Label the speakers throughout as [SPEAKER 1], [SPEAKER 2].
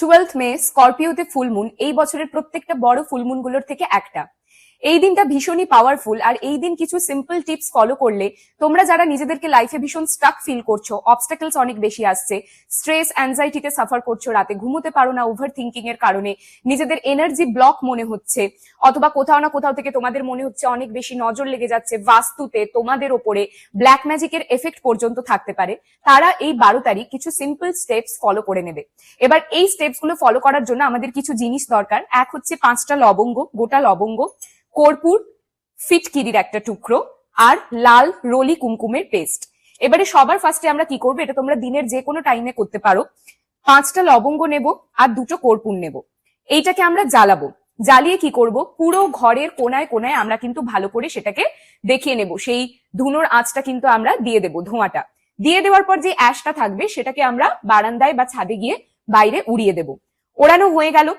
[SPEAKER 1] 12th মে স্করপিওতে full moon এই বছরের প্রত্যেকটা বড় ফুল মুন গুলোর থেকে একটা। এই দিনটা ভীষণই পাওয়ারফুল, আর এই দিন কিছু সিম্পল টিপস ফলো করলে তোমরা যারা নিজেদেরকে লাইফে ভীষণ স্টাক ফিল করছো, অবস্টাকলস অনেক বেশি আসছে, স্ট্রেস অ্যাংজাইটিতে সাফার করছো, রাতে ঘুমোতে পারো না ওভার থিঙ্কিং এর কারণে, নিজেদের এনার্জি ব্লক মনে হচ্ছে, অথবা কোথাও না কোথাও থেকে তোমাদের মনে হচ্ছে অনেক বেশি নজর লেগে যাচ্ছে বাস্তুতে, তোমাদের ওপরে ব্ল্যাক ম্যাজিকের এফেক্ট পর্যন্ত থাকতে পারে, তারা এই 12 তারিখ কিছু সিম্পল স্টেপস ফলো করে নেবে। এবার এই স্টেপস গুলো ফলো করার জন্য আমাদের কিছু জিনিস দরকার। এক হচ্ছে 5টা লবঙ্গ, গোটা লবঙ্গ, কর্পূর, ফিটকিরির একটা টুকরো, আর লাল রোলি কুমকুমের পেস্ট। এবারে সবার ফার্স্টে আমরা কি করবো, এটা তোমরা দিনের যে কোনো টাইমে করতে পারো। 5টা লবঙ্গ নেব আর 2টো কর্পূর নেব, এইটাকে আমরা জ্বালাবো। জ্বালিয়ে কি করব, পুরো ঘরের কোনায় কোনায় আমরা কিন্তু ভালো করে সেটাকে দেখিয়ে নেব। সেই ধুনোর আঁচটা কিন্তু আমরা দিয়ে দেব, ধোঁয়াটা দিয়ে দেওয়ার পর যে অ্যাশটা থাকবে সেটাকে আমরা বারান্দায় বা ছাদে গিয়ে বাইরে উড়িয়ে দেব। ওড়ানো হয়ে গেল।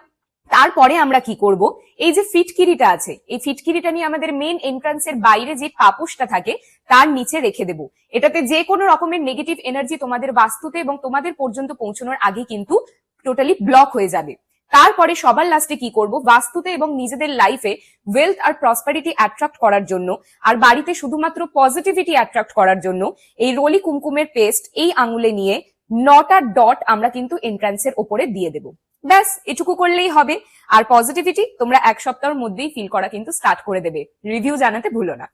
[SPEAKER 1] তারপরে আমরা কি করব, এই যে ফিটকিরিটা আছে, এই ফিটকিরিটা নিয়ে আমাদের মেন এন্ট্রান্সের বাইরে যে পাপোশটা থাকে তার নিচে রেখে দেব। এটাতে যে কোনো রকমের নেগেটিভ এনার্জি তোমাদের বাস্তুতে এবং তোমাদের পর্যন্ত পৌঁছানোর আগে কিন্তু টোটালি ব্লক হয়ে যাবে। তারপরে সবার লাস্টে কি করব, বাস্তুতে এবং নিজেদের লাইফে ওয়েলথ আর প্রসপারিটি অ্যাট্রাক্ট করার জন্য, আর বাড়িতে শুধুমাত্র পজিটিভিটি অ্যাট্রাক্ট করার জন্য এই রোলি কুমকুমের পেস্ট এই আঙুলে নিয়ে 9টা ডট আমরা কিন্তু এন্ট্রান্সের ওপরে দিয়ে দেব। ব্যাস এটুকু করলেই হবে। আর পজিটিভিটি তোমরা 1 সপ্তাহের মধ্যেই ফিল করা কিন্তু স্টার্ট করে দেবে। রিভিউ জানাতে ভুলো না।